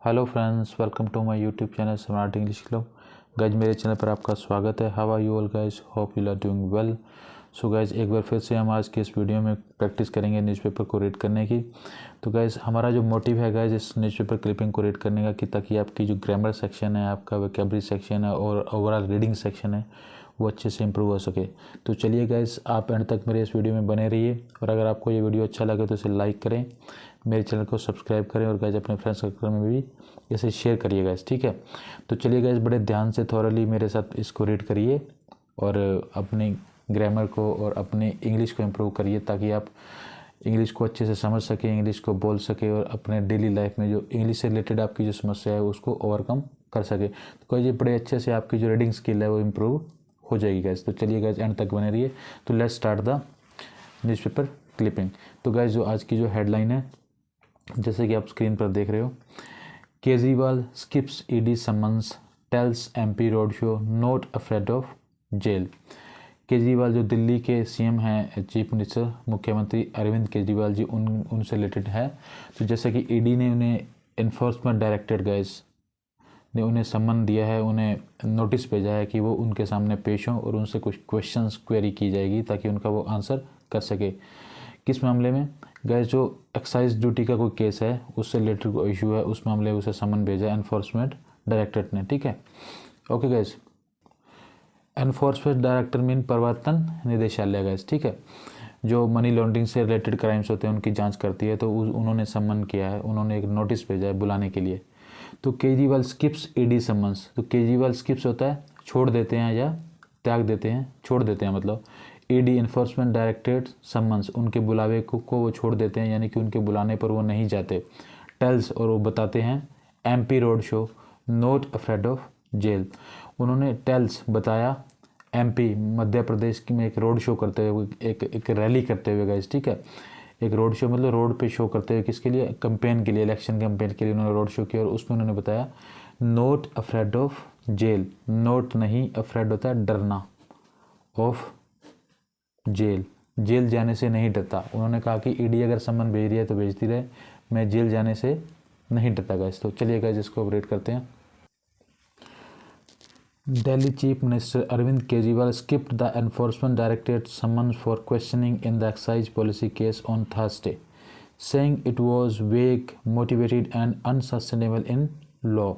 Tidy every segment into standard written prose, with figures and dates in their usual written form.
Hello friends, welcome to my YouTube channel smart English club. Guys मेरे चैनल पर आपका स्वागत है। How are you all guys, hope you are doing well. So guys एक बार फिर से हम आज के इस वीडियो में प्रैक्टिस करेंगे न्यूज़पेपर को रीड करने की। तो गाइज हमारा जो मोटिव है गाइज इस न्यूज़पेपर क्लिपिंग को रीड करने का कि ताकि आपकी जो ग्रामर सेक्शन है, आपका वोकैबुलरी सेक्शन है और ओवरऑल रीडिंग सेक्शन है वो अच्छे से इंप्रूव हो सके। तो चलिए गाइज आप एंड तक मेरे इस वीडियो में बने रहिए और अगर आपको ये वीडियो अच्छा लगे तो इसे लाइक करें, मेरे चैनल को सब्सक्राइब करें और गाइज अपने फ्रेंड्स सर्कल में भी इसे शेयर करिए गाइज, ठीक है। तो चलिए गाइज बड़े ध्यान से थॉरली मेरे साथ इसको रीड करिए और अपनी ग्रामर को और अपनी इंग्लिश को इम्प्रूव करिए ताकि आप इंग्लिश को अच्छे से समझ सकें, इंग्लिश को बोल सके और अपने डेली लाइफ में जो इंग्लिश से रिलेटेड आपकी जो समस्या है उसको ओवरकम कर सके। तो गाइज बड़े अच्छे से आपकी जो रीडिंग स्किल है वो इम्प्रूव हो जाएगी गाइज। तो चलिए गाइज एंड तक बने रहिए। तो let's start the newspaper clipping. तो गाइज जो आज की जो हेडलाइन है जैसे कि आप स्क्रीन पर देख रहे हो, Kejriwal skips ED summons tells MP road show not afraid of jail. Kejriwal जो दिल्ली के सीएम हैं, चीफ मिनिस्टर मुख्यमंत्री अरविंद केजरीवाल जी, उनसे रिलेटेड है। तो जैसे कि ईडी ने उन्हें इन्फोर्समेंट डायरेक्टरेट गाइज ने उन्हें सम्मन दिया है, उन्हें नोटिस भेजा है कि वो उनके सामने पेश हों और उनसे कुछ क्वेश्चंस क्वेरी की जाएगी ताकि उनका वो आंसर कर सके। किस मामले में गाइज, जो एक्साइज ड्यूटी का कोई केस है उससे रिलेटेड कोई इशू है, उस मामले में उसे समन भेजा एनफोर्समेंट डायरेक्टरेट ने, ठीक है। Okay guys, enforcement director mean प्रवर्तन निदेशालय गाइज, ठीक है, जो मनी लॉन्ड्रिंग से रिलेटेड क्राइम्स होते हैं उनकी जांच करती है। तो उन्होंने सम्मन किया है, उन्होंने एक नोटिस भेजा है बुलाने के लिए। तो केजरीवाल स्किप्स ईडी समन्स, तो केजरीवाल स्किप्स होता है छोड़ देते हैं या त्याग देते हैं, छोड़ देते हैं मतलब, ईडी इन्फोर्समेंट डायरेक्टरेट समन्स उनके बुलावे को वो छोड़ देते हैं, यानी कि उनके बुलाने पर वो नहीं जाते। टेल्स और वो बताते हैं MP road show not afraid of jail. उन्होंने टेल्स बताया एमपी मध्य प्रदेश में एक रोड शो करते हुए, एक रैली करते हुए गाइस, ठीक है। एक रोड शो मतलब रोड पे शो करते हुए, किसके लिए, कैंपेन के लिए, इलेक्शन कैंपेन के लिए उन्होंने रोड शो किया और उसमें उन्होंने बताया not afraid of jail. Not नहीं, अफ्रेड होता है डरना, ऑफ जेल, जेल जाने से नहीं डरता। उन्होंने कहा कि ईडी अगर सम्मन भेज रही है तो भेजती रहे, मैं जेल जाने से नहीं डरता गाइस। तो चलिए गाइस इसको अपडेट करते हैं। Delhi Chief Minister Arvind Kejriwal skipped the Enforcement Directorate summons for questioning in the excise policy case on Thursday, saying it was vague, motivated and unsustainable in law.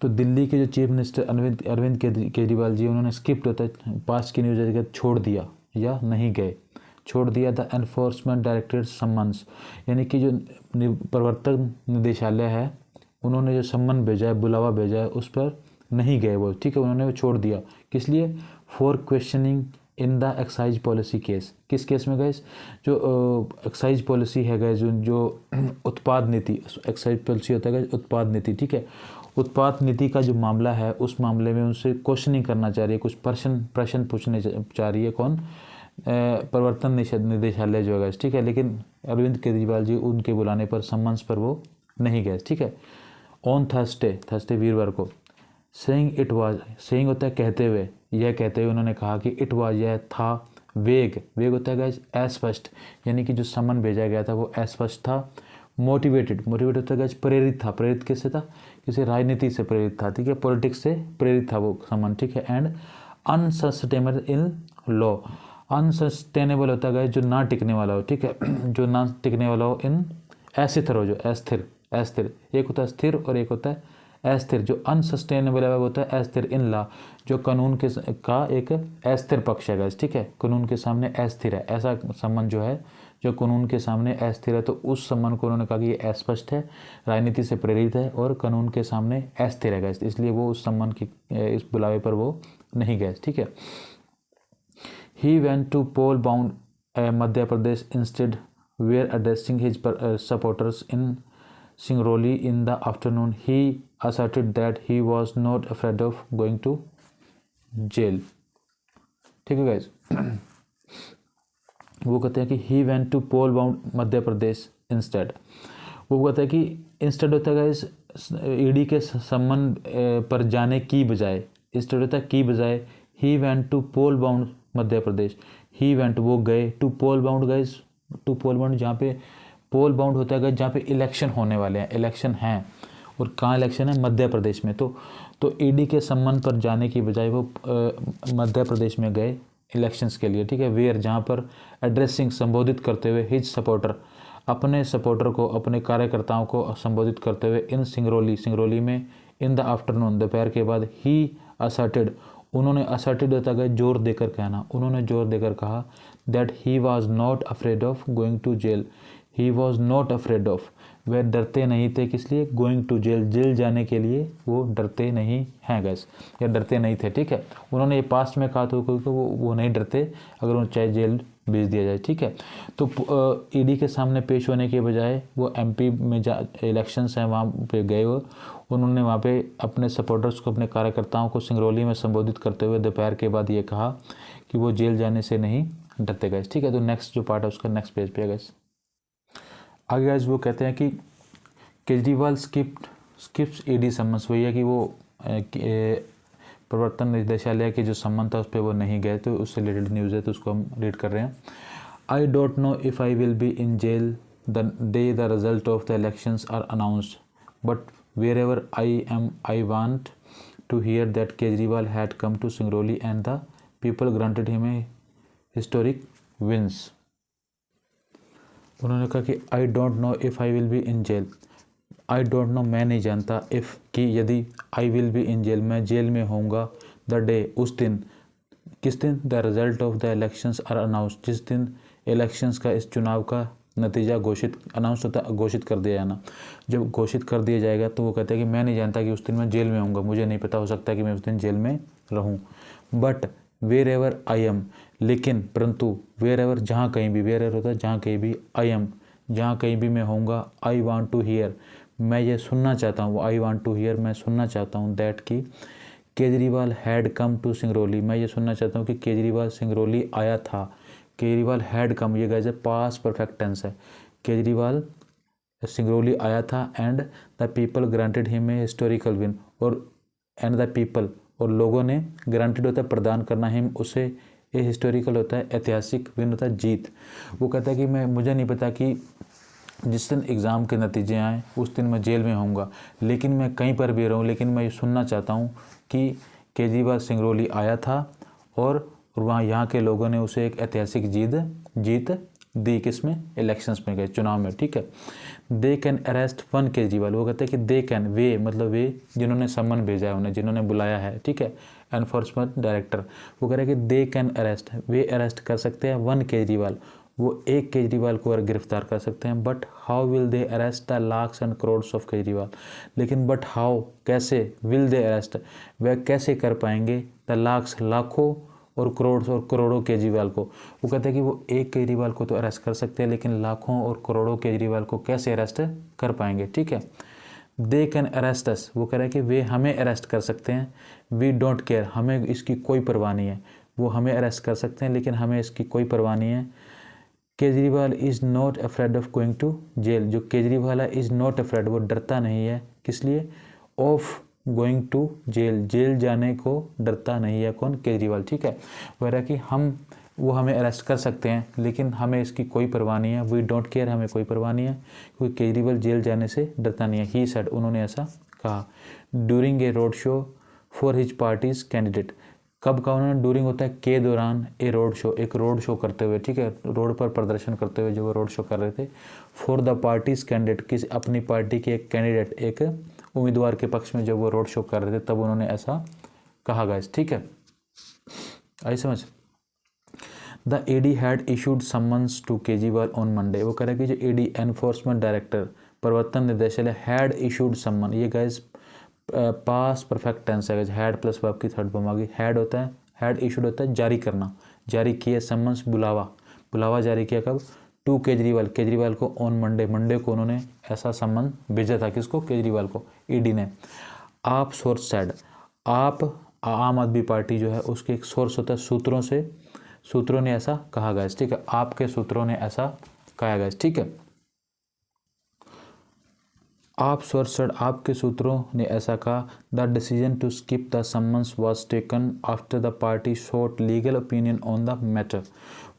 तो दिल्ली के जो chief minister Arvind Kejriwal ji, उन्होंने skipped होता है पास की news है, छोड़ दिया या नहीं गए, छोड़ दिया द एनफोर्समेंट डायरेक्टरेट सम्मन्स, यानी कि जो प्रवर्तन निदेशालय है उन्होंने जो सम्मन भेजा है, बुलावा भेजा है, उस पर नहीं गए वो, ठीक है, उन्होंने वो छोड़ दिया। किस लिए, for questioning in the excise policy case. किस केस में गए, जो एक्साइज पॉलिसी है गए, जो उत्पाद नीति, एक्साइज पॉलिसी होता है उत्पाद नीति, ठीक है, उत्पाद नीति का जो मामला है उस मामले में उनसे क्वेश्चनिंग करना चाह रही है, कुछ प्रश्न पूछने चाह रही है, कौन, प्रवर्तन निदेशालय जो है, ठीक है। लेकिन अरविंद केजरीवाल जी उनके बुलाने पर, सम्मन्स पर वो नहीं गए, ठीक है। ऑन थर्सडे वीरवार को, सेइंग इट वाज, सेइंग होता है कहते हुए, यह कहते हुए उन्होंने कहा कि इट वाज, यह था, वेग होता है गाइस अस्पष्ट, यानी कि जो सम्मन भेजा गया था वो अस्पष्ट था। मोटिवेटेड होता है गाइस प्रेरित था, प्रेरित किससे था, किसी राजनीति से प्रेरित था, ठीक है, पॉलिटिक्स से प्रेरित था वो सम्मन, ठीक है। And unsustainable in law, unsustainable होता है गाइस जो ना टिकने वाला हो, ठीक है, जो ना टिकने वाला हो, इन अस्थिर हो, जो अस्थिर, एक होता है स्थिर और एक होता है अस्थिर। जो अनसस्टेनेबल है वो होता है अस्थिर इन ला, जो कानून का एक अस्थिर पक्ष है गाइस, ठीक है, कानून के सामने अस्थिर है, ऐसा सम्मन जो है जो कानून के सामने अस्थिर है। तो उस सम्मन को उन्होंने कहा कि ये अस्पष्ट है, राजनीति से प्रेरित है और कानून के सामने अस्थिर है गाइस, इसलिए वो उस सम्मन की, इस बुलावे पर वो नहीं गए, ठीक है। He went to poll bound Madhya Pradesh instead, where addressing his supporters in Singrauli in the afternoon, he asserted that he was not afraid of going to jail, ठीक है गाइज। वो कहते हैं कि he went to poll bound Madhya Pradesh instead, वो कहते हैं कि इंस्टेड होता है गाइज ईडी के सम्मन पर जाने की बजाय, इंस्टेड होता है की बजाय, he went to poll bound Madhya Pradesh, he went वो गए, to poll bound guys, to poll bound जहाँ पे पोल बाउंड होता है जहाँ पे इलेक्शन होने वाले हैं, इलेक्शन हैं और कहाँ इलेक्शन है, मध्य प्रदेश में। तो ईडी के सम्मन पर जाने की बजाय वो मध्य प्रदेश में गए इलेक्शंस के लिए, ठीक है। वेयर, जहाँ पर एड्रेसिंग, संबोधित करते हुए, हिज सपोर्टर, अपने सपोर्टर को, अपने कार्यकर्ताओं को संबोधित करते हुए, इन सिंगरौली, सिंगरौली में, इन द आफ्टरनून, दोपहर के बाद, ही असर्टेड, उन्होंने असर्टेड होता गया जोर देकर कहना, उन्होंने जोर देकर कहा, that he was not afraid of going to jail, he was not afraid of, वह डरते नहीं थे, किस लिए, गोइंग टू जेल, जेल जाने के लिए वो डरते नहीं हैं गैस, या डरते नहीं थे, ठीक है। उन्होंने ये पास्ट में कहा तो क्योंकि वो नहीं डरते अगर उन्हें चाहे जेल भेज दिया जाए, ठीक है। तो ईडी के सामने पेश होने के बजाय वो एमपी में इलेक्शंस हैं वहाँ पे गए, उन्होंने वहाँ पे अपने सपोर्टर्स को, अपने कार्यकर्ताओं को सिंगरौली में संबोधित करते हुए दोपहर के बाद ये कहा कि वो जेल जाने से नहीं डरते गए, ठीक है। तो नेक्स्ट जो पार्ट है उसका नेक्स्ट पेज पे है गैस। आगे गैस वो कहते हैं कि केजरीवाल स्किप्स ईडी सम्मन्स, वही है कि वो प्रवर्तन निदेशालय के जो सम्मन था उस पर वो नहीं गए, तो उससे रिलेटेड न्यूज़ है तो उसको हम रीड कर रहे हैं। I don't know if I will be in jail the day the result of the elections are announced, but wherever I am I want to hear that Kejriwal had come to Singrauli and the people granted him a historic wins. उन्होंने कहा कि I don't know if I will be in jail, I don't know, if नहीं जानता, इफ़, कि यदि, I will be in jail, मैं jail में होऊंगा, द डे, उस दिन, किस दिन, the result of the elections are announced, जिस दिन इलेक्शंस का, इस चुनाव का नतीजा अनाउंस होता, घोषित कर दिया जाना, जब घोषित कर दिया जाएगा तो वो कहते हैं कि मैं नहीं जानता कि उस दिन मैं जेल में होऊंगा, मुझे नहीं पता, हो सकता है कि मैं उस दिन जेल में रहूँ, but wherever I am, लेकिन परंतु, वेर एवर, जहाँ कहीं भी, वेर एवर होता है जहाँ कहीं भी, आई एम, जहाँ कहीं भी मैं होऊंगा, आई वांट टू हियर, मैं ये सुनना चाहता हूँ, आई वांट टू हियर, मैं सुनना चाहता हूँ, दैट की Kejriwal had come to Singrauli, मैं ये सुनना चाहता हूँ कि केजरीवाल सिंगरौली आया था, केजरीवाल हैड कम, ये गैस पास परफेक्ट टेंस है, केजरीवाल सिंगरौली आया था, and the people granted him a historical win, और एंड द पीपल, और लोगों ने, ग्रांटेड होता है प्रदान करना, हिम, उसे, ये हिस्टोरिकल होता है ऐतिहासिक, विन होता है जीत। वो कहता है कि मुझे नहीं पता कि जिस दिन एग्ज़ाम के नतीजे आए उस दिन मैं जेल में होऊंगा, लेकिन मैं कहीं पर भी रहूं, लेकिन मैं ये सुनना चाहता हूं कि केजरीवाल सिंगरौली आया था और वहाँ यहाँ के लोगों ने उसे एक ऐतिहासिक जीत दी, किसमें, इलेक्शंस में गए, चुनाव में, ठीक है। They can arrest one Kejriwal, वो कहते हैं कि दे कैन, वे मतलब वे जिन्होंने सम्मन भेजा है, उन्हें जिन्होंने बुलाया है, ठीक है, एनफोर्समेंट डायरेक्टर, वो कह रहे हैं कि they can arrest, way arrest कर सकते हैं वन केजरीवाल, वो एक केजरीवाल को गिरफ्तार कर सकते हैं, but how will they arrest the lakhs and crores of Kejriwal, लेकिन बट हाउ, कैसे, विल दे अरेस्ट, वह कैसे कर पाएंगे, द लाख्स, लाखों, और करोड़ों केजरीवाल को। वो कहते हैं कि वो एक केजरीवाल को तो अरेस्ट कर सकते हैं, लेकिन लाखों और करोड़ों केजरीवाल को कैसे अरेस्ट कर पाएंगे, ठीक है। दे कैन अरेस्ट अस, वो कह रहे हैं कि वे हमें अरेस्ट कर सकते हैं, वी डोंट केयर, हमें इसकी कोई परवाह नहीं है, वो हमें अरेस्ट कर सकते हैं लेकिन हमें इसकी कोई परवाह नहीं है। Kejriwal is not afraid of going to jail, जो केजरीवाल है, इज़ नॉट अफ्रेड, वो डरता नहीं है, किस लिए, of going to jail, jail जाने को डरता नहीं है, कौन, केजरीवाल, ठीक है। वह कि वो हमें अरेस्ट कर सकते हैं लेकिन हमें इसकी कोई परवाह नहीं है, वी डोंट केयर, हमें कोई परवाह नहीं है, क्योंकि केजरीवाल जेल जाने से डरता नहीं है, ही सेड, उन्होंने ऐसा कहा। During a road show for his parties candidate, कब का, उन्होंने, ड्यूरिंग होता है के दौरान, ए रोड शो, एक रोड शो करते हुए, ठीक है, रोड पर प्रदर्शन करते हुए जो वो रोड शो कर रहे थे, फॉर द पार्टीज कैंडिडेट, किसी अपनी पार्टी के एक कैंडिडेट, एक उम्मीदवार के पक्ष में जब वो रोड शो कर रहे थे तब उन्होंने ऐसा कहा गाइस, ठीक है, आई समझ। The ED had issued summons to Kejriwal on Monday, वो कह रहे हैं कि जो ईडी, एनफोर्समेंट डायरेक्टर, प्रवर्तन निदेशालय, हैड इशूड समन, ये गाइस पास परफेक्ट टेंस है, हैड प्लस वर्ब की थर्ड फॉर्म आ गई, हैड होता है, हैड इशूड होता है जारी करना, जारी किया, समन्स बुलावा जारी किया, कब, टू केजरीवाल को ऑन मंडे को उन्होंने ऐसा सम्मन भेजा था, किसको, केजरीवाल को, ईडी ने। आप सोर्स सेड, आप, आम आदमी पार्टी जो है उसके एक सोर्स होता है, सूत्रों ने ऐसा कहा गया, ठीक है, आपके सूत्रों ने ऐसा कहा गया, ठीक है। आप सोर्स सेड, आपके सूत्रों ने ऐसा कहा, the decision to skip the summons was taken after the party shot legal opinion on the matter,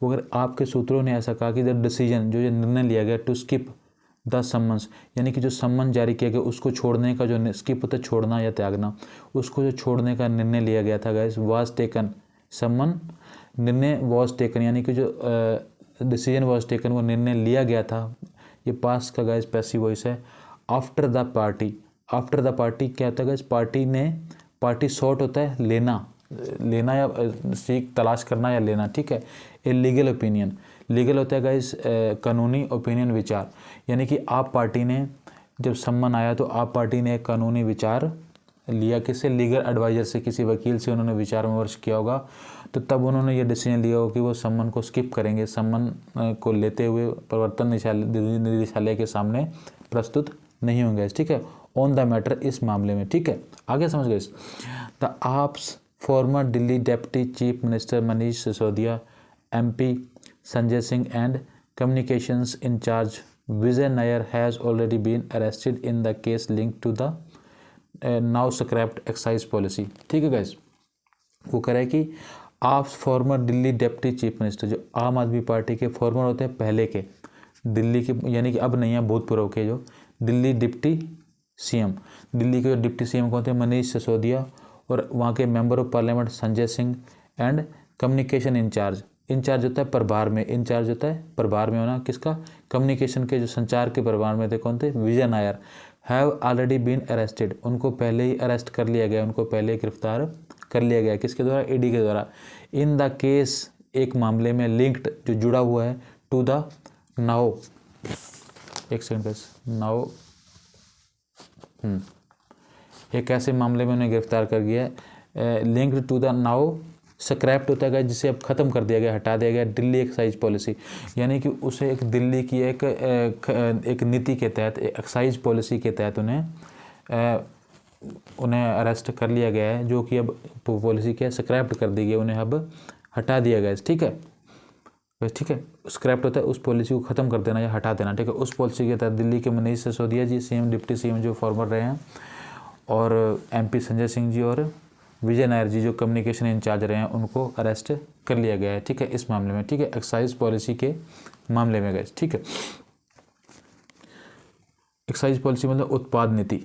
अगर आपके सूत्रों ने ऐसा कहा कि द डिसीजन, जो ये निर्णय लिया गया, टू स्किप, द समन्स, यानी कि जो सम्मन जारी किया गया उसको छोड़ने का, जो स्किप होता है छोड़ना या त्यागना, उसको जो छोड़ने का निर्णय लिया गया था गाइस, वाज टेकन, सम्मन निर्णय वाज टेकन, यानी कि जो डिसीजन वाज टेकन वो निर्णय लिया गया था। ये पास का गाइस पैसिव वॉइस है। After the party, after the party क्या होता है गाइस, पार्टी ने, पार्टी शॉर्ट होता है लेना, लेना या सीख तलाश करना या लेना, ठीक है। ए लीगल ओपिनियन, लीगल होता है गाइस कानूनी, ओपिनियन विचार, यानी कि आप पार्टी ने जब सम्मन आया तो आप पार्टी ने एक कानूनी विचार लिया, किससे, लीगल एडवाइज़र से, किसी वकील से उन्होंने विचार विमर्श किया होगा, तो तब उन्होंने ये डिसीजन लिया होगा कि वो सम्मन को स्किप करेंगे, सम्मन को लेते हुए प्रवर्तन निदेशालय के सामने प्रस्तुत नहीं होंगे, ठीक है, ऑन द मैटर, इस मामले में, ठीक है। आगे समझ गए। The AAP's former Delhi deputy chief minister Manish Sisodia, MP Sanjay Singh and communications in charge Vijay Nair has already been arrested in the case linked to the now scrapped excise policy, ठीक है गाइस। वो कह रहा है कि आप farmer Delhi deputy chief minister, जो आम आदमी पार्टी के फॉर्मर होते हैं पहले के, दिल्ली के, यानी कि अब नहीं है, भूतपूर्व के, जो दिल्ली डिप्टी CM, दिल्ली के जो डिप्टी CM कौन थे, मनीष सिसोदिया, और वहाँ के member of parliament Sanjay Singh, and communication incharge, incharge होता है प्रभार में, इंचार्ज होता है प्रभार में होना, किसका, कम्युनिकेशन के, जो संचार के प्रभार में थे, कौन थे, Vijay Nair, have already been arrested, उनको पहले ही अरेस्ट कर लिया गया, उनको पहले ही गिरफ्तार कर लिया गया, किसके द्वारा, ED के द्वारा, इन द केस, एक मामले में, लिंक्ड, जो जुड़ा हुआ है, टू द नाउ, एक सेकंड बस, नाउ, एक ऐसे मामले में उन्हें गिरफ्तार कर गया है, linked to the now scrapped होता है जिसे अब ख़त्म कर दिया गया, हटा दिया गया, दिल्ली एक्साइज पॉलिसी, यानी कि उसे एक दिल्ली की एक नीति के तहत, एक्साइज पॉलिसी के तहत उन्हें अरेस्ट कर लिया गया है, जो कि अब पॉलिसी क्या है, स्क्रैप्ड कर दी गई, उन्हें अब हटा दिया गया, ठीक है, ठीक है। स्क्रैप्ड होता है उस पॉलिसी को ख़त्म कर देना या हटा देना, ठीक है। उस पॉलिसी के तहत दिल्ली के मनीष सिसोदिया जी, CM डिप्टी CM जो फॉर्मर रहे हैं, और MP संजय सिंह जी और विजय नायर जी जो कम्युनिकेशन इंचार्ज रहे हैं, उनको अरेस्ट कर लिया गया है, ठीक है, इस मामले में, ठीक है, एक्साइज पॉलिसी के मामले में गए, ठीक है। एक्साइज पॉलिसी मतलब उत्पाद नीति।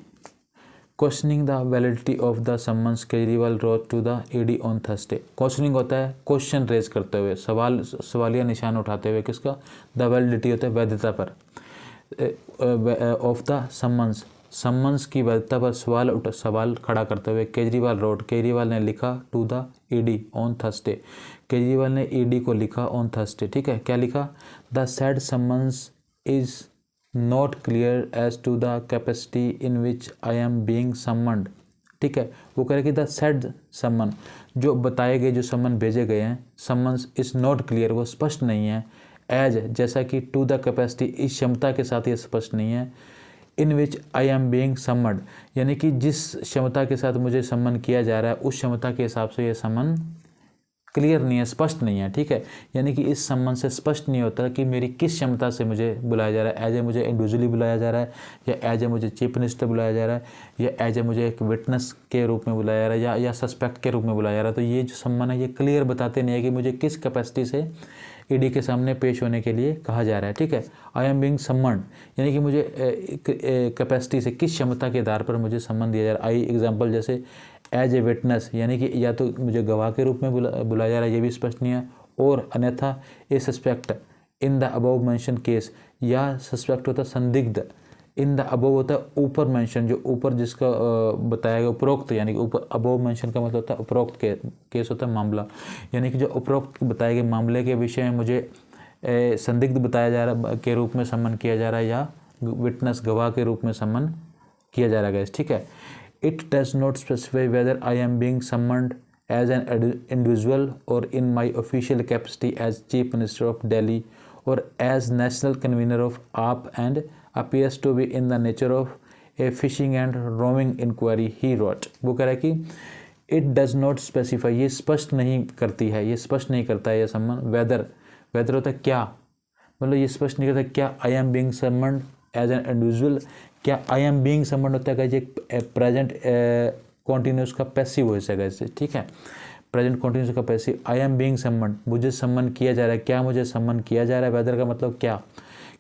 Questioning the validity of the summons Kejriwal wrote to the ED on Thursday. Questioning होता है क्वेश्चन रेज करते हुए, सवालिया निशान उठाते हुए, किसका, द वैलिडिटी होता है वैधता पर, ऑफ द समन्स, सम्मन्स की वैधता पर सवाल खड़ा करते हुए, केजरीवाल रोड, केजरीवाल ने लिखा, to the ED on Thursday, Kejriwal ने ED को लिखा ऑन थर्सडे, ठीक है। क्या लिखा, the said summons is not clear as to the capacity in which I am being summoned, ठीक है। वो कह रहे कि द सेड सम्मन, जो बताए गए, जो सम्मन भेजे गए हैं, सम्मन्स इज नॉट क्लियर, वो स्पष्ट नहीं है, एज, जैसा कि, टू द कैपेसिटी, इस क्षमता के साथ ये स्पष्ट नहीं है, इन विच आई एम बीइंग सम्मन्ड, यानी कि जिस क्षमता के साथ मुझे सम्मन किया जा रहा है, उस क्षमता के हिसाब से ये सम्मन क्लियर नहीं है, स्पष्ट नहीं है, ठीक है। यानी कि इस सम्मन से स्पष्ट नहीं होता कि मेरी किस क्षमता से मुझे बुलाया जा रहा है, एज ए मुझे इंडिविजुअली बुलाया जा रहा है, या एज ए मुझे चीफ मिनिस्टर बुलाया जा रहा है, या एज ए मुझे एक विटनेस के रूप में बुलाया जा रहा है, या सस्पेक्ट के रूप में बुलाया जा रहा है। तो ये जो सम्मन है ये क्लियर बताते नहीं है कि मुझे किस कैपेसिटी से ED के सामने पेश होने के लिए कहा जा रहा है, ठीक है। आई एम बीइंग सम्मन्ड, यानी कि मुझे कैपेसिटी से, किस क्षमता के आधार पर मुझे सम्मन दिया जा रहा है। आई एग्जांपल जैसे एज ए विटनेस, यानी कि या तो मुझे गवाह के रूप में बुलाया जा रहा है, ये भी स्पष्ट नहीं है, और अन्यथा a suspect in the above mentioned case, या सस्पेक्ट होता है संदिग्ध, इन द अबव होता है ऊपर मेंशन, जो ऊपर जिसका बताया गया, उपरोक्त, यानी कि ऊपर, अबव मेंशन का मतलब होता है उपरोक्त केस होता है मामला, यानी कि जो उपरोक्त बताए गए मामले के विषय में मुझे संदिग्ध बताया जा रहा के रूप में सम्मन किया जा रहा है, या विटनेस, गवाह के रूप में सम्मन किया जा रहा है, ठीक है। It does not specify whether I am being summoned as an individual or in my official capacity as chief minister of Delhi or as national convener of AAP and appears to be in the nature of a fishing and roaming inquiry, he wrote। वो कह रहा है कि it does not specify, ये स्पष्ट नहीं करती है, ये स्पष्ट नहीं करता है ये सम्मन, वेदर होता है क्या, मतलब ये स्पष्ट नहीं करता क्या I am being summoned as an individual, क्या I am being summoned होता है कि प्रेजेंट कॉन्टिन्यूस का पैसिव वॉइस है, ठीक है, प्रेजेंट कॉन्टिन्यूस का पैसिव, आई एम बीइंग सम्मन्ड, मुझे सम्मन किया जा रहा है, क्या मुझे सम्मन किया जा रहा है, वेदर का मतलब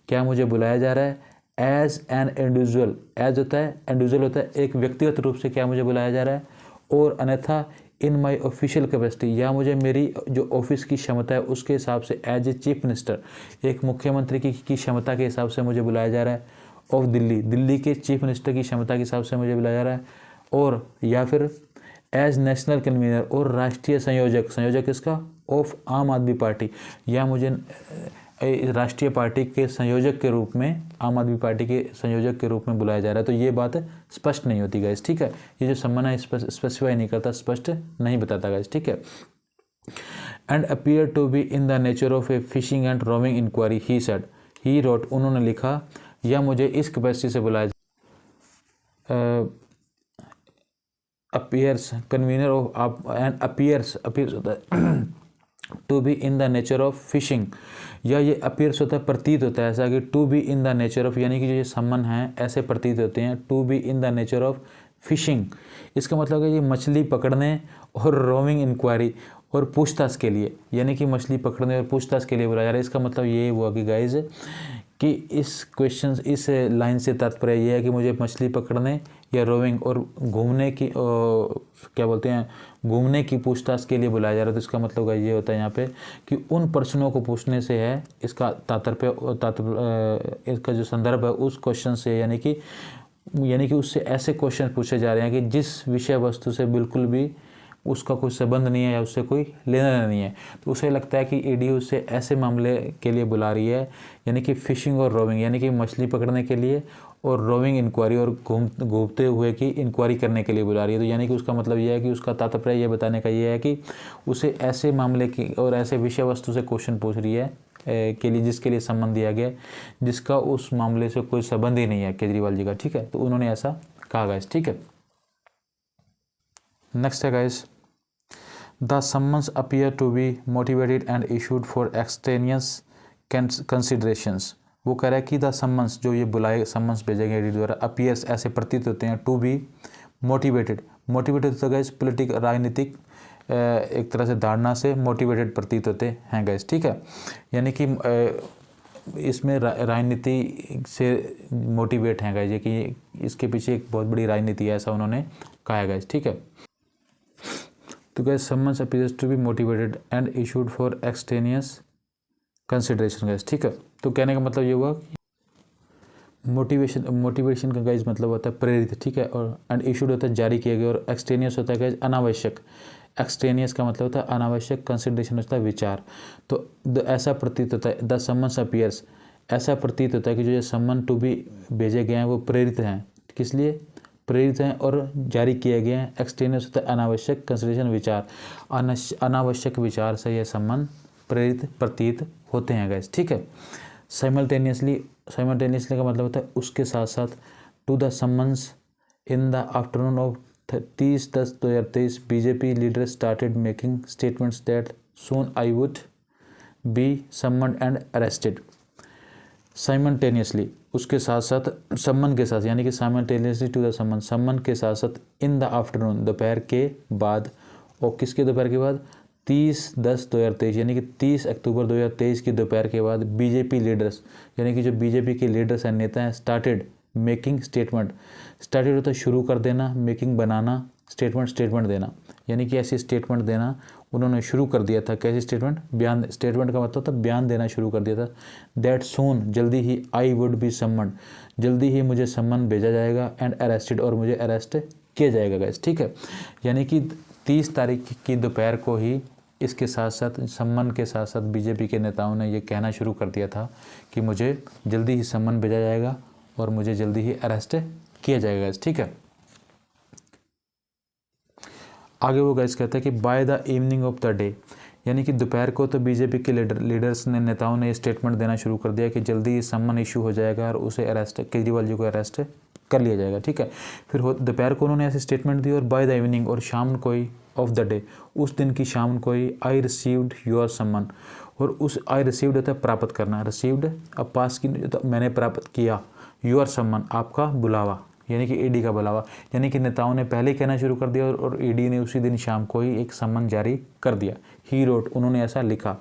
क्या मुझे बुलाया जा रहा है, एज एन इंडिविजुअल, एज होता है, इंडिविजुअल होता है, एक व्यक्तिगत रूप से क्या मुझे बुलाया जा रहा है, और अन्यथा इन माई ऑफिशियल कैपेसिटी, या मुझे मेरी जो ऑफिस की क्षमता है उसके हिसाब से एज ए चीफ मिनिस्टर, एक मुख्यमंत्री की क्षमता के हिसाब से मुझे बुलाया जा रहा है, ऑफ दिल्ली, दिल्ली के चीफ मिनिस्टर की क्षमता के हिसाब से मुझे बुलाया जा रहा है, और या फिर एज नेशनल कन्वीनर और राष्ट्रीय संयोजक, संयोजक किसका, ऑफ आम आदमी पार्टी, या मुझे राष्ट्रीय पार्टी के संयोजक के रूप में, आम आदमी पार्टी के संयोजक के रूप में बुलाया जा रहा है। तो ये बात स्पष्ट नहीं होती गाइस, ठीक है, ये जो सम्मान है स्पेसिफाई नहीं करता, स्पष्ट नहीं बताता गाइस, ठीक है। And appear to be in the nature of a fishing and roving inquiry, he said, he wrote, उन्होंने लिखा, या मुझे इस कैपेसिटी से बुलाया appears convener of and appears होता है to be in the nature of fishing, या ये अपीयर्स होता है, प्रतीत होता है ऐसा कि to be in the nature of, यानी कि जो ये सम्मान हैं ऐसे प्रतीत होते हैं, to be in the nature of fishing, इसका मतलब है ये मछली पकड़ने और रोविंग इंक्वायरी और पूछताछ के लिए, यानी कि मछली पकड़ने और पूछताछ के लिए बुलाया जा रहा है। इसका मतलब ये हुआ कि गाइज कि इस क्वेश्चन, इस लाइन से तात्पर्य ये है कि मुझे मछली पकड़ने या रोविंग और घूमने की क्या बोलते हैं, घूमने की पूछताछ के लिए बुलाया जा रहा है। तो इसका मतलब ये होता है यहाँ पे कि उन प्रश्नों को पूछने से है, इसका तात्पर्य इसका जो संदर्भ है उस क्वेश्चन से, यानी कि उससे ऐसे क्वेश्चन पूछे जा रहे हैं कि जिस विषय वस्तु से बिल्कुल भी उसका कोई संबंध नहीं है या उससे कोई लेना देना नहीं है। तो उसे लगता है कि ईडी उससे ऐसे मामले के लिए बुला रही है, यानी कि फिशिंग और रोविंग, यानी कि मछली पकड़ने के लिए, और रोविंग इंक्वायरी और घूमते हुए की इंक्वायरी करने के लिए बुला रही है। तो यानी कि उसका मतलब यह है कि उसका तात्पर्य ये बताने का ये है कि उसे ऐसे मामले की और ऐसे विषय वस्तु से क्वेश्चन पूछ रही है के लिए जिसके लिए सम्मान दिया गया, जिसका उस मामले से कोई संबंध ही नहीं है केजरीवाल जी का, ठीक है। तो उन्होंने ऐसा कहा गाइस, ठीक है। नेक्स्ट है guys, the summons appear to be motivated and issued for extraneous considerations. वो कह रहा है कि द सम्मन्स, जो ये बुलाए सम्मन्स भेजे गए ईडी द्वारा, अपीयर्स ऐसे प्रतीत होते हैं, टू बी मोटिवेटेड, मोटिवेटेड होता है गाइस पॉलिटिक, राजनीतिक एक तरह से धारणा से मोटिवेटेड प्रतीत होते हैं गाइस, ठीक है। यानी कि इसमें राजनीति से मोटिवेट हैं गाइस, कि इसके पीछे एक बहुत बड़ी राजनीति है, ऐसा उन्होंने कहा है गाइस, ठीक है। तो guys summons appears to be motivated and issued for extraneous consideration guys, ठीक है। तो कहने का मतलब ये हुआ मोटिवेशन का गाइस मतलब होता है प्रेरित, ठीक है, और एंड इशूड होता है जारी किए गए, और एक्सटेनियस होता है गाइस अनावश्यक, एक्सटेनियस का मतलब होता है अनावश्यक, कंसिडरेशन होता है विचार। तो ऐसा प्रतीत होता है, द सम्मन्स अपीयर्स, ऐसा प्रतीत होता है कि जो ये सम्मन टू बी भेजे गए हैं वो प्रेरित हैं, किस लिए प्रेरित हैं और जारी किए गए हैं। एक्सटेनियस होता है अनावश्यक, कंसिडरेशन विचार, अनावश्यक विचार से ये सम्मान प्रेरित प्रतीत होते हैं गाइस, ठीक है। साइमल्टेनियसली का मतलब होता है उसके साथ साथ, to the summons in the afternoon of 30/10/2023 BJP leader started making statements that soon I would be summoned and arrested. Simultaneously उसके साथ साथ, सम्मन के साथ, यानी कि साइमल्टेनियसली टू द सम्मन, सम्मन के साथ साथ, इन द आफ्टरनून दोपहर के बाद, और किसके दोपहर के बाद, 30/10/2023 यानी कि 30 अक्टूबर 2023 की दोपहर के बाद बीजेपी लीडर्स, यानी कि जो बीजेपी के लीडर्स हैं, नेता हैं, स्टार्टेड मेकिंग स्टेटमेंट, स्टार्टेड होता है शुरू कर देना, मेकिंग बनाना, स्टेटमेंट देना, यानी कि ऐसी स्टेटमेंट देना उन्होंने शुरू कर दिया था। कैसी स्टेटमेंट, बयान, स्टेटमेंट का मतलब था बयान देना शुरू कर दिया था। दैट सून, जल्दी ही, आई वुड बी सम्मन, जल्दी ही मुझे सम्मन भेजा जाएगा, एंड अरेस्टेड, और मुझे अरेस्ट किया जाएगा गाइस, ठीक है। यानी कि 30 तारीख की दोपहर को ही इसके साथ साथ, सम्मन के साथ साथ बीजेपी के नेताओं ने ये कहना शुरू कर दिया था कि मुझे जल्दी ही सम्मन भेजा जाएगा और मुझे जल्दी ही अरेस्ट किया जाएगा, ठीक है। आगे वो गाइस कहता है कि by the evening of the day, यानी कि दोपहर को तो बीजेपी के लीडर्स ने, नेताओं ने स्टेटमेंट देना शुरू कर दिया कि जल्दी ही सम्मन इशू हो जाएगा और उसे अरेस्ट, केजरीवाल जी को अरेस्ट कर लिया जाएगा, ठीक है। फिर दोपहर को उन्होंने ऐसी स्टेटमेंट दी, और बाय द इवनिंग, और शाम को ही, ऑफ द डे, उस दिन की शाम को ही, आई रिसीव्ड योर सम्मन, और उस आई रिसीव्ड होता है प्राप्त करना, रिसीव्ड अब पास की, तो मैंने प्राप्त किया, योर सम्मन आपका बुलावा, यानी कि ईडी का बुलावा, यानी कि नेताओं ने पहले ही कहना शुरू कर दिया और ईडी ने उसी दिन शाम को ही एक सम्मन जारी कर दिया। ही रोट, उन्होंने ऐसा लिखा।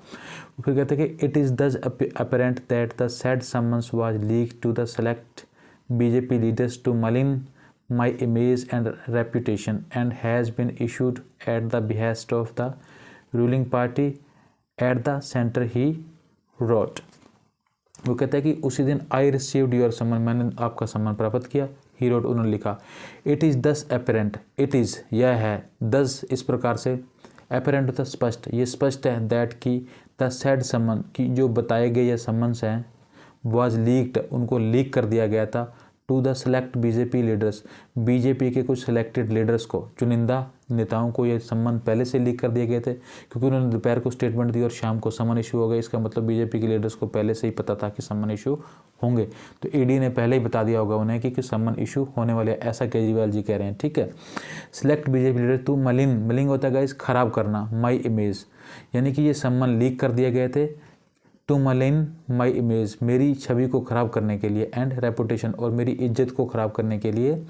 फिर कहते हैं कि it is thus apparent that the said summons was leak to the select BJP leaders to malign my image and reputation and has been issued at the behest of the ruling party at the center, he wrote. वो कहता है कि उसी दिन I received your समन, मैंने आपका सम्मन प्राप्त किया। ही रोट, उन्होंने लिखा। इट इज़ दस एपरेंट, इट इज़ यह है, दस इस प्रकार से, एपरेंट होता स्पष्ट, ये स्पष्ट है, दैट की द सेड समन की जो बताए गए ये समन्स हैं वाज लीक्ड, उनको लीक कर दिया गया था to the select BJP leaders, BJP के कुछ सिलेक्टेड लीडर्स को, चुनिंदा नेताओं को ये सम्मन पहले से लीक कर दिए गए थे, क्योंकि उन्होंने दोपहर को स्टेटमेंट दी और शाम को सम्मन इशू हो गया। इसका मतलब बीजेपी के लीडर्स को पहले से ही पता था कि सम्मन इशू होंगे, तो ईडी ने पहले ही बता दिया होगा उन्हें कि सम्मन इशू होने वाले, ऐसा केजरीवाल जी कह रहे हैं। ठीक है, select BJP leader to maligning होता है गाइस खराब करना, माई इमेज, यानी कि ये सम्मन लीक कर दिए गए थे टू मलिन माई इमेज, मेरी छवि को ख़राब करने के लिए, एंड रेपुटेशन, और मेरी इज्जत को ख़राब करने के लिए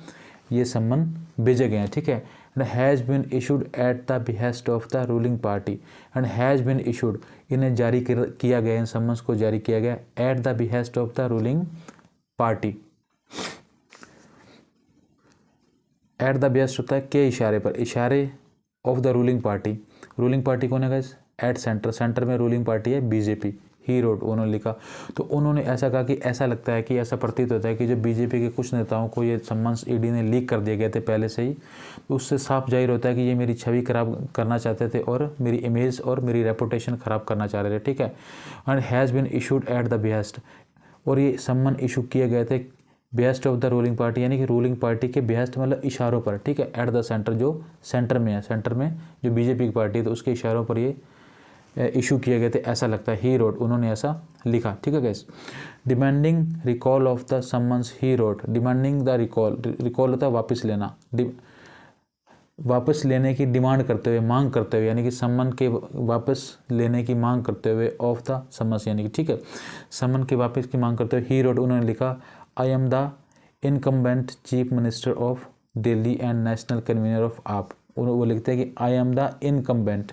ये सम्मन भेजे गए हैं। ठीक है, and has been issued at the behest of the ruling party, and has been issued, इन्हें जारी किया गया, इन सम्मन्स को जारी किया गया at the behest of the ruling party. At the behest होता है के इशारे पर, इशारे of the ruling party, ruling party कौन है गाइस? एट सेंटर, सेंटर में रूलिंग पार्टी है बीजेपी। ही रोड, उन्होंने लिखा। तो उन्होंने ऐसा कहा कि ऐसा लगता है कि ऐसा प्रतीत होता है कि जो बीजेपी के कुछ नेताओं को ये सम्मन्स ईडी ने लीक कर दिए गए थे पहले से ही, तो उससे साफ जाहिर होता है कि ये मेरी छवि खराब करना चाहते थे और मेरी इमेज और मेरी रेपुटेशन ख़राब करना चाह रहे थे। ठीक है, and has been issued at the behest, और ये सम्मन इशू किए गए थे best of the ruling party, यानी कि रूलिंग पार्टी के बेस्ट मतलब इशारों पर। ठीक है, एट द सेंटर, जो सेंटर में है, सेंटर में जो बीजेपी की पार्टी है तो उसके इशारों पर ये इशू किए गए थे, ऐसा लगता है। ही रोड, उन्होंने ऐसा लिखा। ठीक है gas, demanding recall of the summons, he road, demanding the recall, recall होता है वापस लेना, वापस लेने की डिमांड करते हुए, मांग करते हुए, यानी कि सम्मन के वापस लेने की मांग करते हुए, ऑफ द सम्मन्स यानी कि, ठीक है, सम्मन के वापस की मांग करते हुए, ही रोड, उन्होंने लिखा, I am the incumbent chief minister of Delhi and national convener of आप। वो लिखते हैं कि I am the incumbent,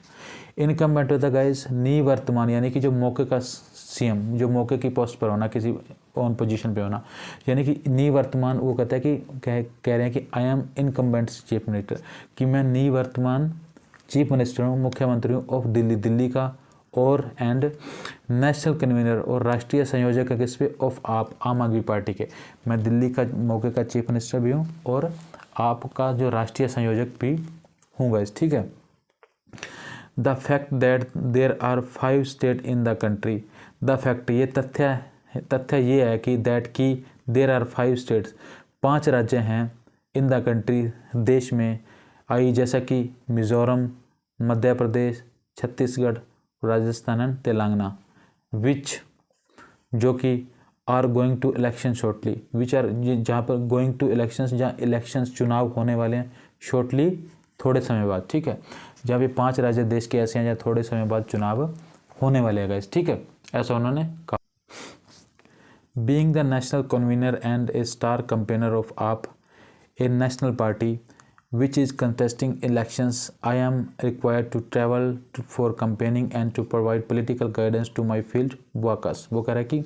incumbent होता है गाइस निवर्तमान, यानी कि जो मौके का सीएम, जो मौके की पोस्ट पर होना, किसी ऑन पोजीशन पे होना, यानी कि निवर्तमान। वो कहता है कि कह रहे हैं कि I M incumbent chief minister, कि मैं निवर्तमान चीफ मिनिस्टर हूँ, मुख्यमंत्री हूँ ऑफ दिल्ली, दिल्ली का, और एंड नेशनल कन्वीनर, और राष्ट्रीय संयोजक है किस पे? ऑफ आप, आम आदमी पार्टी के। मैं दिल्ली का मौके का चीफ मिनिस्टर भी हूँ और आपका जो राष्ट्रीय संयोजक भी हूँ गाइस। ठीक है, the fact that there are 5 state in the country, the fact, ये तथ्य ये है कि दैट की देर आर 5 स्टेट्स, 5 राज्य हैं, इन द कंट्री, देश में, आई जैसा कि मिज़ोरम, मध्य प्रदेश, छत्तीसगढ़, राजस्थान एंड तेलंगाना, विच, जो कि are going to election shortly, which are, जहाँ पर गोइंग टू इलेक्शंस, जहाँ इलेक्शंस चुनाव होने वाले हैं, शॉर्टली थोड़े समय बाद। ठीक है, जहाँ भी 5 राज्य देश के ऐसे हैं जहाँ थोड़े समय बाद चुनाव होने वाले हैं गाइस। ठीक है, ऐसा उन्होंने कहा। Being the national convener and a star campaigner of AAP, a national party which is contesting elections, I am required to travel for campaigning and to provide political guidance to my field workers। वो कह रहा है कि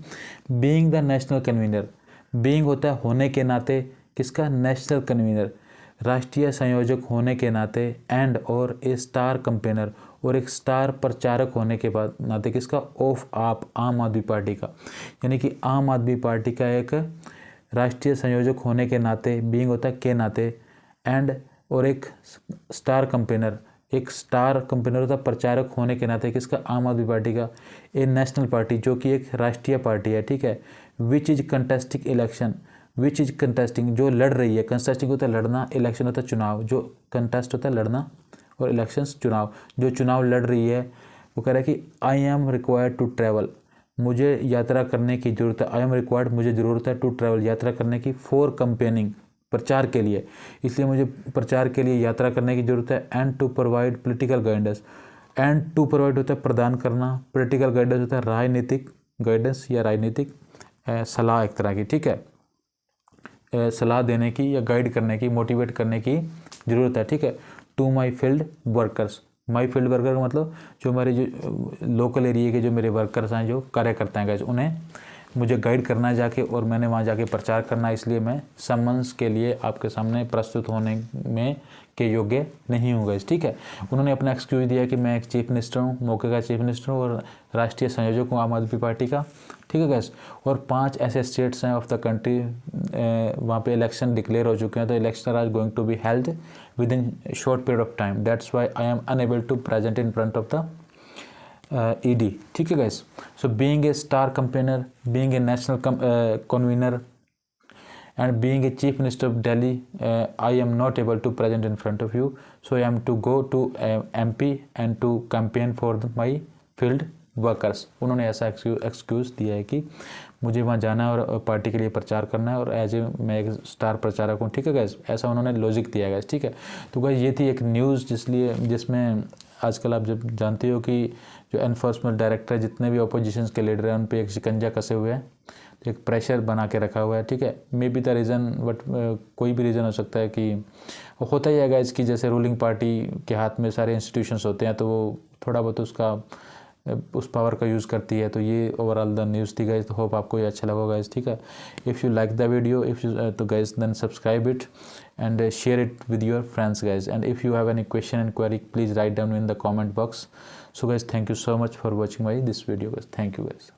being the national convener, being होता है होने के नाते, किसका? नेशनल कन्वीनर, राष्ट्रीय संयोजक होने के नाते, एंड और ए स्टार कैंपेनर, और एक स्टार प्रचारक होने के बाद नाते, किसका? ऑफ आप, आम आदमी पार्टी का, यानी कि आम आदमी पार्टी का एक राष्ट्रीय संयोजक होने के नाते, बीइंग होता है के नाते, एंड और एक स्टार कैंपेनर, एक स्टार कैंपेनर होता है प्रचारक होने के नाते, किसका? आम आदमी पार्टी का, ए नेशनल पार्टी, जो कि एक राष्ट्रीय पार्टी है। ठीक है, which is contesting election, which is contesting, जो लड़ रही है, कंटेस्टिंग होता है लड़ना, इलेक्शन होता है चुनाव, जो कंटेस्ट होता है लड़ना, और इलेक्शंस चुनाव, जो चुनाव लड़ रही है। वो कह रहा है कि I am required to travel, मुझे यात्रा करने की ज़रूरत है, आई एम रिक्वायर्ड, मुझे ज़रूरत है, टू ट्रैवल, यात्रा करने की, फॉर कंपेनिंग, प्रचार के लिए, इसलिए मुझे प्रचार के लिए यात्रा करने की ज़रूरत है, and to provide political guidance, and to provide होता है प्रदान करना, पॉलिटिकल गाइडेंस होता है राजनीतिक गाइडेंस या राजनीतिक सलाह एक तरह की। ठीक है, सलाह देने की या गाइड करने की, मोटिवेट करने की ज़रूरत है। ठीक है, to my field workers, my field worker का मतलब जो हमारे जो लोकल एरिया के जो मेरे वर्कर्स हैं, जो कार्यकर्ता हैं, उन्हें मुझे गाइड करना है जाके, और मैंने वहाँ जाके प्रचार करना है, इसलिए मैं समन्स के लिए आपके सामने प्रस्तुत होने में के योग्य नहीं हूँ गाइस, ठीक है। उन्होंने अपना एक्सक्यूज दिया कि मैं एक चीफ मिनिस्टर हूँ, मौके का चीफ मिनिस्टर हूँ और राष्ट्रीय संयोजक हूँ आम आदमी पार्टी का, ठीक है गाइस। और 5 ऐसे स्टेट्स हैं ऑफ द कंट्री वहाँ पे इलेक्शन डिक्लेयर हो चुके हैं, तो election are going to be held within short period of time, that's why I am unable to present in front of the ED, ठीक है guys. So being a star campaigner, being a national convener and being a chief minister of Delhi, I am not able to present in front of you, so I am to go to MP and to campaign for my field workers। उन्होंने ऐसा excuse दिया है कि मुझे वहाँ जाना है और पार्टी के लिए प्रचार करना है, और एज ए मैं एक स्टार प्रचारक हूँ, ठीक है गाइस, ऐसा उन्होंने लॉजिक दिया गाइस, ठीक है। तो गाइस ये थी एक न्यूज़ जिसमें आजकल आप जब जानते हो कि जो एनफोर्समेंट डायरेक्टर जितने भी अपोजिशन के लीडर हैं उन पर एक शिकंजा कसे हुए हैं, तो एक प्रेशर बना के रखा हुआ है, ठीक है। May be the reason, but कोई भी रीज़न हो सकता है कि होता ही है गाइस कि जैसे रूलिंग पार्टी के हाथ में सारे इंस्टीट्यूशंस होते हैं तो वो थोड़ा बहुत उस पावर का यूज़ करती है। तो ये ओवरऑल द न्यूज़ थी गाइस, तो होप आपको ये अच्छा लगा गाइस, ठीक है। If you like the video, तो guys then subscribe it and share it with your friends guys, and if you have any question and query, please write down in the comment box. So guys, thank you so much for watching this video guys. Thank you guys.